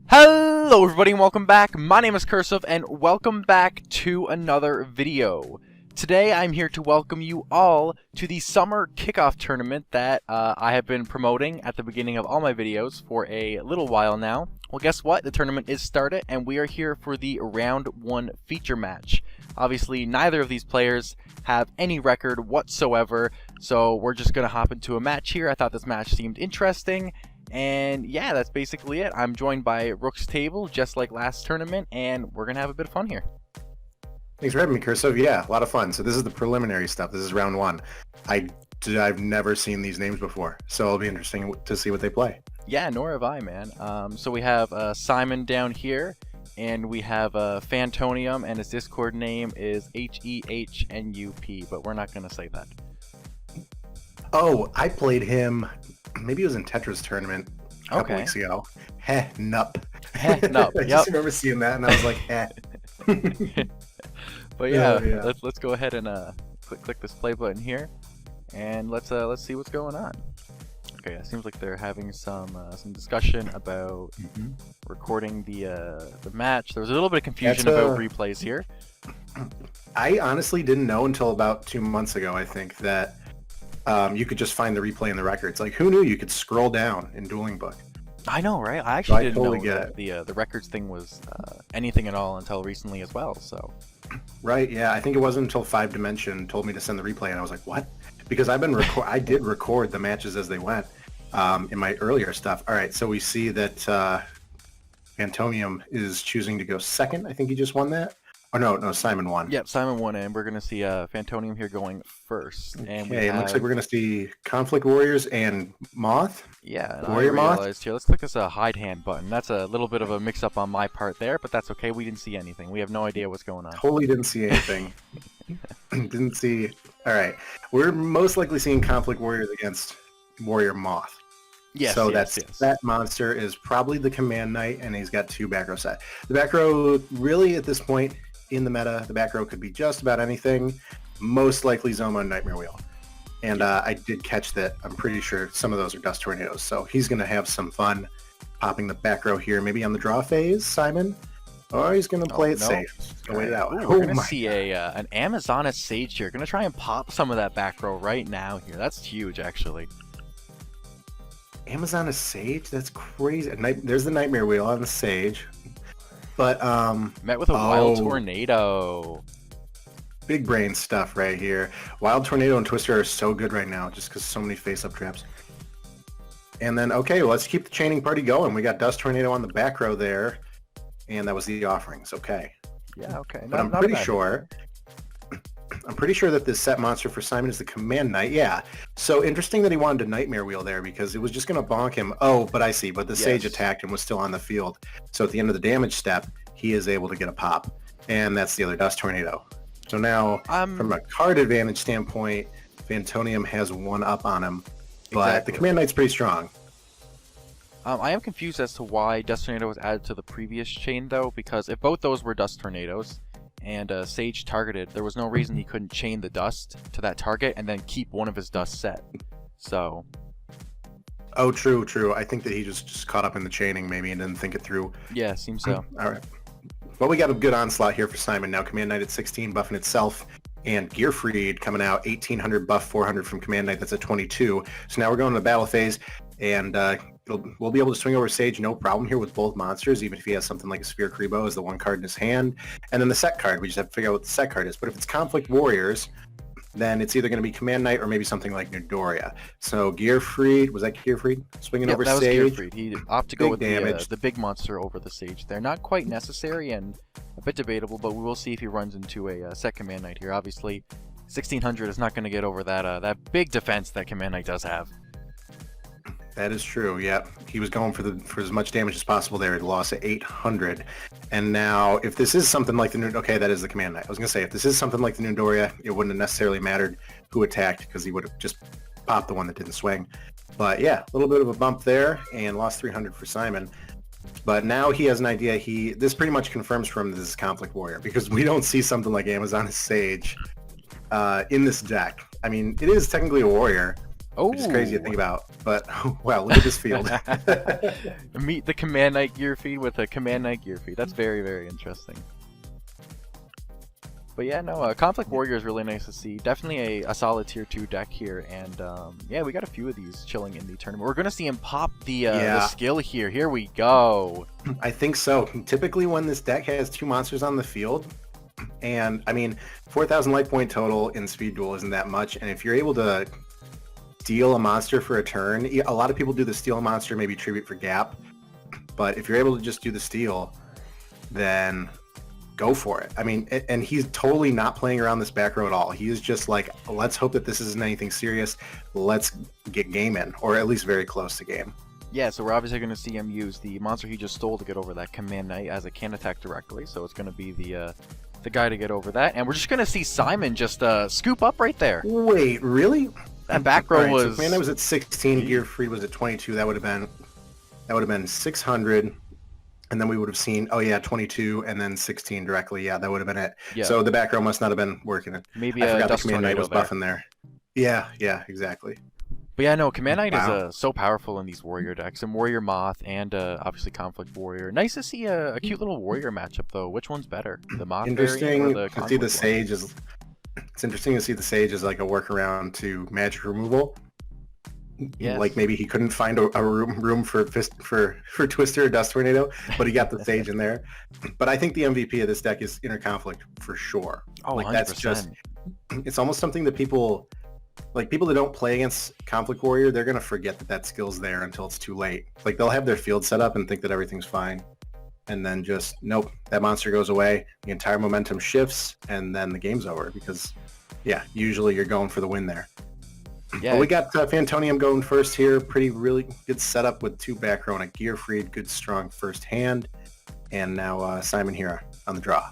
Hello everybody and welcome back. My name is Curseof and welcome back to another video. Today I'm here to welcome you all to the summer kickoff tournament that I have been promoting at the beginning of all my videos for a little while now. Well, guess what? The tournament is started and we are here for the round 1 feature match. Obviously neither of these players have any record whatsoever, so we're just gonna hop into a match here. I thought this match seemed interesting. And yeah, that's basically it. I'm joined by Rook's Table, just like last tournament, and we're going to have a bit of fun here. Thanks for having me, Curseof. Yeah, a lot of fun. So this is the preliminary stuff. This is round 1. I've never seen these names before, so it'll be interesting to see what they play. Yeah, nor have I, man. So we have Simon down here, and we have Fantonium, and his Discord name is HEHNUP, but we're not going to say that. Oh, I played him... Maybe it was in Tetra's tournament a couple weeks ago. Heh, nup. Heh, nup. I just remember seeing that, and I was like, heh. But yeah, let's go ahead and click this play button here, and let's see what's going on. Okay, it seems like they're having some discussion about recording the match. There was a little bit of confusion about replays here. I honestly didn't know until about 2 months ago, I think, that you could just find the replay in the records. Like, who knew you could scroll down in Dueling Book? I know, right? I actually didn't know that the records thing was anything at all until recently as well. So, right? Yeah, I think it wasn't until 5 Dimension told me to send the replay, and I was like, what? Because I did record the matches as they went in my earlier stuff. All right, so we see that Fantonium is choosing to go second. I think he just won that. Oh, no, Simon won. Yep, Simon won, and we're going to see Fantonium here going first. And it looks like we're going to see Conflict Warriors and Moth. Yeah, and Warrior-Moth. Here, let's click this hide hand button. That's a little bit of a mix-up on my part there, but that's okay. We didn't see anything. We have no idea what's going on. Totally didn't see anything. Didn't see... All right. We're most likely seeing Conflict Warriors against Warrior-Moth. Yes, so yes. That monster is probably the Command Knight, and he's got 2 back row set. The back row, really, at this point... in the meta, the back row could be just about anything, most likely Zoma and Nightmare Wheel. And I did catch that. I'm pretty sure some of those are Dust Tornadoes, so he's going to have some fun popping the back row here, maybe on the draw phase, Simon? Or he's going to play it safe. Wait it out. Ooh, we're going to see an Amazoness Sage here. Going to try and pop some of that back row right now here. That's huge, actually. Amazoness Sage? That's crazy. There's the Nightmare Wheel on the Sage. But, met with a Wild Tornado. Big brain stuff right here. Wild Tornado and Twister are so good right now, just because so many face-up traps. And then, okay, well, let's keep the chaining party going. We got Dust Tornado on the back row there, and that was the offerings. Okay. Yeah, okay. But I'm pretty sure that this set monster for Simon is the Command Knight. Yeah. So interesting that he wanted a Nightmare Wheel there, because it was just going to bonk him. Oh, but I see. But the Sage attacked and was still on the field. So at the end of the damage step, he is able to get a pop. And that's the other Dust Tornado. So now, from a card advantage standpoint, Fantonium has 1 up on him. But the Command Knight's pretty strong. I am confused as to why Dust Tornado was added to the previous chain, though, because if both those were Dust Tornadoes, and Sage targeted, there was no reason he couldn't chain the dust to that target and then keep one of his dust set. So... oh, true. I think that he just caught up in the chaining maybe and didn't think it through. Yeah, seems so. All right. Well, we got a good onslaught here for Simon now. Command Knight at 16, buffing itself. And Gearfried coming out, 1800 buff, 400 from Command Knight. That's a 22. So now we're going to the battle phase, and we'll be able to swing over Sage no problem here with both monsters, even if he has something like a Sphere Kribo as the 1 card in his hand. And then the set card, we just have to figure out what the set card is. But if it's Conflict Warriors, then it's either going to be Command Knight or maybe something like Newdoria. So Gearfried, was that Gearfried? Swinging over that Sage. Was Gearfried. He opted to go with the big monster over the Sage. They're not quite necessary and a bit debatable, but we will see if he runs into a set Command Knight here. Obviously, 1600 is not going to get over that big defense that Command Knight does have. That is true. Yeah, he was going for as much damage as possible there. He lost at 800, and now if this is something like that is the Command Knight. I was gonna say if this is something like the Newdoria, it wouldn't have necessarily mattered who attacked because he would have just popped the one that didn't swing. But yeah, a little bit of a bump there, and lost 300 for Simon. But now he has an idea. This pretty much confirms for him this is Conflict Warrior, because we don't see something like Amazoness Sage in this deck. I mean, it is technically a warrior, Oh, which is crazy to think about. But wow, look at this field. Meet the Command Knight gear feed with a Command Knight gear feed. That's very, very interesting. But yeah, no, Conflict Warrior is really nice to see. Definitely a solid tier 2 deck here, and yeah, we got a few of these chilling in the tournament. We're gonna see him pop the skill here. Here we go. I think so. Typically, when this deck has 2 monsters on the field, and I mean, 4,000 life point total in Speed Duel isn't that much, and if you're able to steal a monster for a turn, a lot of people do the steal a monster, maybe tribute for gap, but if you're able to just do the steal, then go for it. I mean, and he's totally not playing around this back row at all. He is just like, let's hope that this isn't anything serious. Let's get game in, or at least very close to game. Yeah, so we're obviously going to see him use the monster he just stole to get over that Command Knight, as it can attack directly, so it's going to be the guy to get over that. And we're just going to see Simon just scoop up right there. Wait, really? That back row was... So Command Knight was at 16, Gear Freed was at 22. That would have been 600. And then we would have seen, oh yeah, 22 and then 16 directly. Yeah, that would have been it. Yeah. So the back row must not have been working it. Maybe I forgot Dust the Command Knight Tornado was buffing there. Yeah, exactly. But yeah, no, Command Knight is so powerful in these Warrior decks. And Warrior-Moth and obviously Conflict Warrior. Nice to see a cute little Warrior matchup, though. Which one's better? The Moth Interesting variant or the to see the one? Sage is... It's interesting to see the Sage as like a workaround to magic removal. Yes. Like maybe he couldn't find a room for Twister or Dust Tornado, but he got the Sage in there. But I think the MVP of this deck is Inner Conflict for sure. Oh, like 100%. That's just, it's almost something that people that don't play against Conflict Warrior, they're gonna forget that skill's there until it's too late. Like they'll have their field set up and think that everything's fine, and then just nope, that monster goes away, the entire momentum shifts, and then the game's over because yeah, usually you're going for the win there. Yeah, well, we got Fantonium going first here. Really good setup with 2 back row and a Gear Freed. Good, strong first hand. And now Simon here on the draw.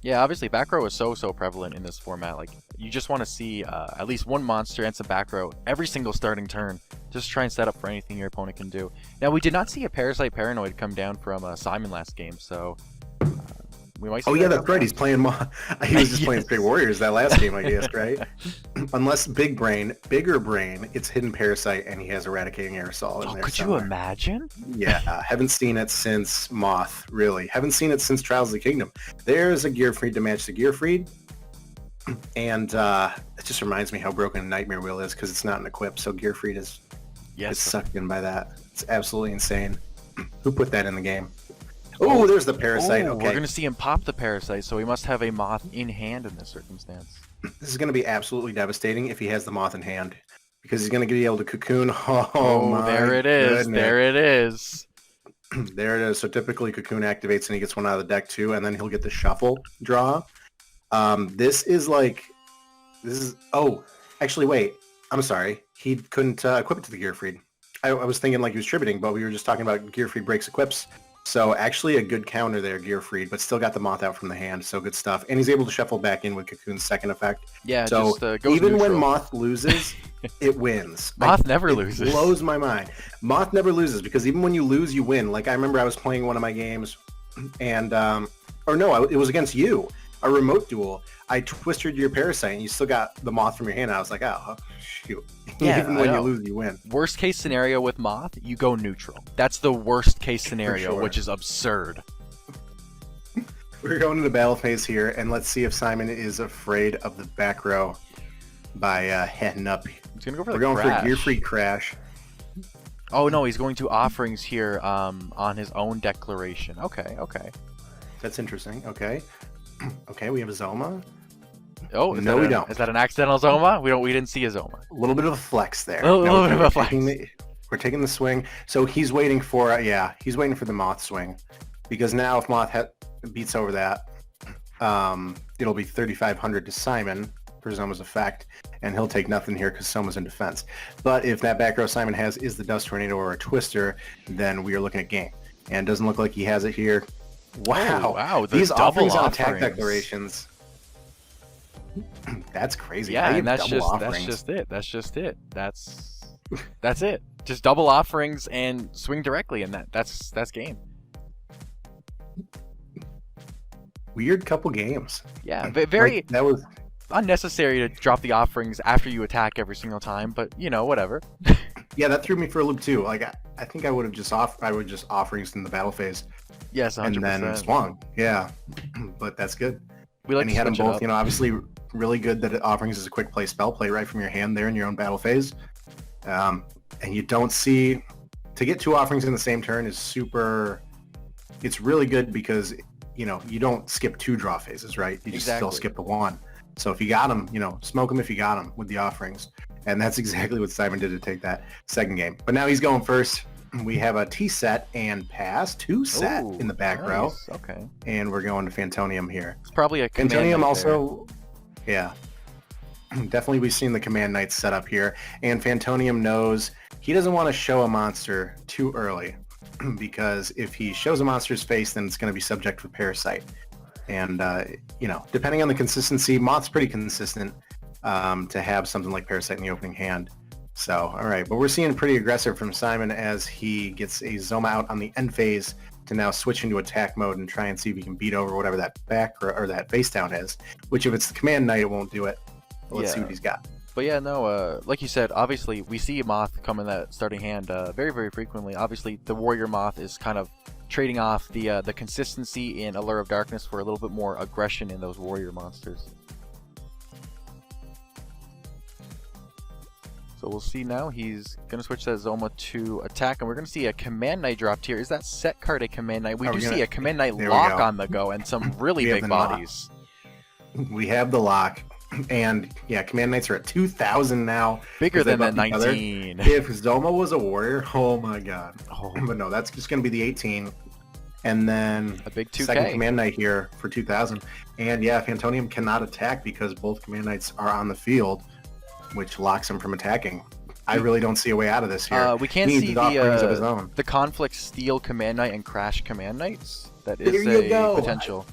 Yeah, obviously back row is so prevalent in this format. Like, you just want to see at least one monster and some back row every single starting turn. Just try and set up for anything your opponent can do. Now, we did not see a Parasite Paranoid come down from Simon last game, so... we might see that's right. He's playing. He was just playing Straight Warriors that last game, I guess, right? Unless bigger brain, it's Hidden Parasite, and he has Eradicating Aerosol in there. Could somewhere. you imagine? Yeah, haven't seen it since Moth. Really, haven't seen it since Trials of the Kingdom. There's a Gear Freed to match the Gear Freed, and it just reminds me how broken Nightmare Wheel is because it's not an equip. So Gear Freed is sucked in by that. It's absolutely insane. Who put that in the game? Oh, there's the Parasite. Okay. We're going to see him pop the Parasite, so he must have a Moth in hand in this circumstance. This is going to be absolutely devastating if he has the Moth in hand, because he's going to be able to cocoon. There it is. Goodness. There it is. There it is. So typically cocoon activates and he gets one out of the deck too, and then he'll get the shuffle draw. Actually, wait. I'm sorry. He couldn't equip it to the Gear Freed. I was thinking like he was tributing, but we were just talking about Gear Freed breaks equips. So actually a good counter there, Gear Freed, but still got the Moth out from the hand, so good stuff. And he's able to shuffle back in with Cocoon's second effect. Yeah, so just goes even neutral. when Moth loses, it wins. Moth never loses. It blows my mind. Moth never loses, because even when you lose, you win. Like I remember I was playing one of my games, and it was against you, a remote duel. I twisted your Parasite, and you still got the Moth from your hand. I was like, oh, shoot. Yeah, even when you lose, you win. Worst case scenario with Moth, you go neutral. That's the worst case scenario, sure. Which is absurd. We're going to the battle phase here, and let's see if Simon is afraid of the back row by heading up. He's gonna go for We're going crash. for Gear Freed Crash. Oh no, he's going to Offerings here on his own declaration. Okay. That's interesting. Okay, we have a Zoma. Oh, no, we don't. Is that an accidental Zoma? We didn't see a Zoma. A little bit of a flex there. A little bit of a flex. We're taking the swing. So he's waiting for he's waiting for the Moth swing, because now if Moth beats over that, it'll be 3,500 to Simon for Zoma's effect, and he'll take nothing here because Zoma's in defense. But if that back row Simon has is the Dust Tornado or a Twister, then we are looking at game. And it doesn't look like he has it here. Wow! Oh, wow! These offerings on attack declarations. That's crazy. Yeah, and that's just it. That's it. Just double offerings and swing directly, and that's game. Weird couple games. Yeah, very. That was unnecessary to drop the offerings after you attack every single time, but you know, whatever. Yeah, that threw me for a loop too. Like I think I would have just offerings in the battle phase Yes, 100%. and then swung. Yeah, but that's good. We like And to he had them switch it both. up. You know, obviously really good that offerings is a quick play spell play right from your hand there in your own battle phase. And you don't see to get 2 offerings in the same turn is super. It's really good because you know you don't skip 2 draw phases, right? You just still skip the 1. So if you got them, you know, smoke them if you got them with the offerings. And that's exactly what Simon did to take that second game. But now he's going first. We have a T set and pass, 2 set in the back row. Okay. And we're going to Fantonium here. It's probably a command Fantonium knight also, yeah. Definitely we've seen the command knight set up here. And Fantonium knows he doesn't want to show a monster too early. Because if he shows a monster's face, then it's going to be subject to Parasite. And, you know, depending on the consistency, Moth's pretty consistent to have something like Parasite in the opening hand. So, all right. But we're seeing pretty aggressive from Simon as he gets a Zoma out on the end phase to now switch into attack mode and try and see if he can beat over whatever that back or that face down is. Which if it's the command knight, it won't do it. But let's see what he's got. But yeah, no, like you said, obviously we see Moth come in that starting hand very, very frequently. Obviously, the Warrior-Moth is kind of trading off the consistency in Allure of Darkness for a little bit more aggression in those warrior monsters. So we'll see now. He's going to switch that Zoma to attack, and we're going to see a Command Knight dropped here. Is that set card a Command Knight? We do see a Command Knight lock on the go and some really big bodies. We have the lock. And yeah, Command Knights are at 2,000 now. Bigger than the 19. If Zoma was a warrior, oh my god. Oh. But no, that's just going to be the 18. And then a big 2K. Second Command Knight here for 2,000. And yeah, Fantonium cannot attack because both Command Knights are on the field, which locks him from attacking. I really don't see a way out of this here. We can't see the Conflict Steel Command Knight and Crash Command Knights. That is a potential.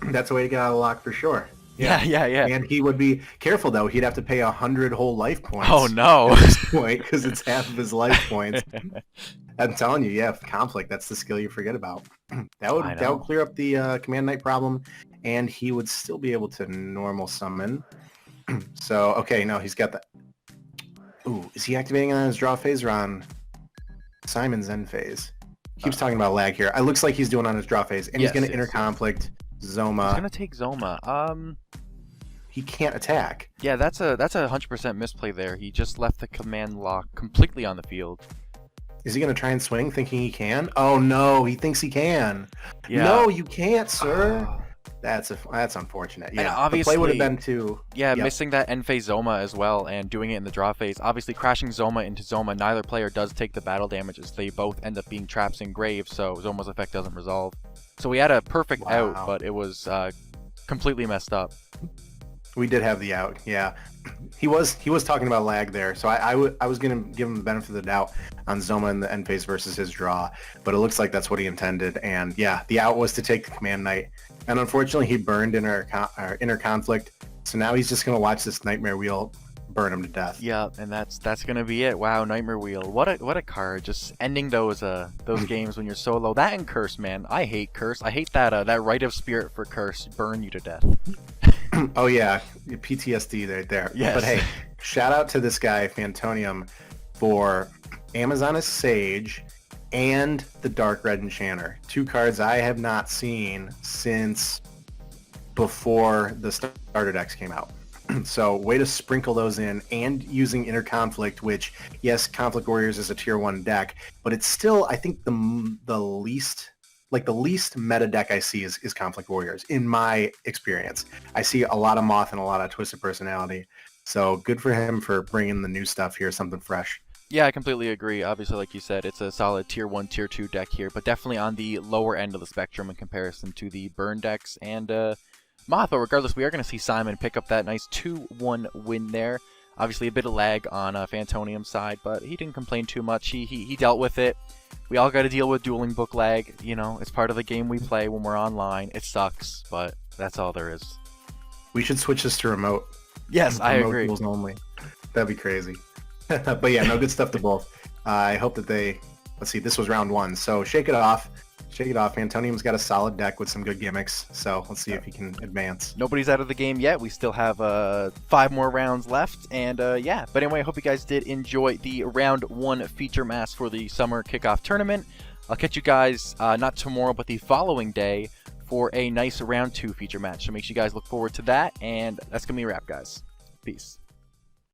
That's a way to get out of the lock for sure. Yeah. And he would be careful though. He'd have to pay 100 whole life points. Oh no! At this point, because it's half of his life points. I'm telling you, yeah, conflict. That's the skill you forget about. That would clear up the Command Knight problem, and he would still be able to normal summon. So okay, no, he's got the. Ooh, is he activating on his draw phase or on Simon's end phase? He keeps talking about lag here. It looks like he's doing on his draw phase, and he's going to interconflict Zoma. He's gonna take Zoma. He can't attack. Yeah, that's a 100% misplay there. He just left the command lock completely on the field. Is he gonna try and swing, thinking he can? Oh no, he thinks he can. Yeah. No, you can't, sir. That's unfortunate. Yeah, and obviously, the play would have been to missing that end phase Zoma as well and doing it in the draw phase. Obviously, crashing Zoma into Zoma, neither player does take the battle damages. They both end up being traps in graves, so Zoma's effect doesn't resolve. So we had a perfect out, but it was completely messed up. We did have the out, yeah. He was talking about lag there, so I was gonna give him the benefit of the doubt on Zoma in the end phase versus his draw, but it looks like that's what he intended. And yeah, the out was to take the Command Knight, and unfortunately he burned inner conflict. So now he's just gonna watch this Nightmare Wheel burn him to death. Yeah, and that's gonna be it. Wow, Nightmare Wheel. What a card. Just ending those games when you're so low. That and Curse, man. I hate Curse. I hate that that Rite of Spirit for Curse burn you to death. Oh yeah, PTSD right there. Yes. But hey, shout out to this guy Fantonium for Amazoness Sage and the Dark Red Enchanter. 2 cards I have not seen since before the starter decks came out. So way to sprinkle those in, and using Inner Conflict, which yes, Conflict Warriors is a tier 1 deck, but it's still, I think, the least meta deck I see is Conflict Warriors in my experience. I see a lot of Moth and a lot of Twisted Personality. So good for him for bringing the new stuff here, something fresh. Yeah, I completely agree. Obviously, like you said, it's a solid tier 1, tier 2 deck here, but definitely on the lower end of the spectrum in comparison to the burn decks and Moth. But regardless, we are going to see Simon pick up that nice 2-1 win there. Obviously, a bit of lag on Fantonium's side, but he didn't complain too much. He dealt with it. We all got to deal with dueling book lag. You know, it's part of the game we play when we're online. It sucks, but that's all there is. We should switch this to remote. Yes, I agree. Duels only. That'd be crazy. But yeah, no, good stuff to both. I hope that let's see, this was round 1. So shake it off. Shake it off. Antonium's got a solid deck with some good gimmicks, so let's see if he can advance. Nobody's out of the game yet. We still have 5 more rounds left, and yeah. But anyway, I hope you guys did enjoy the round 1 feature mass for the summer kickoff tournament. I'll catch you guys not tomorrow, but the following day for a nice round 2 feature match. So make sure you guys look forward to that, and that's gonna be a wrap, guys. Peace.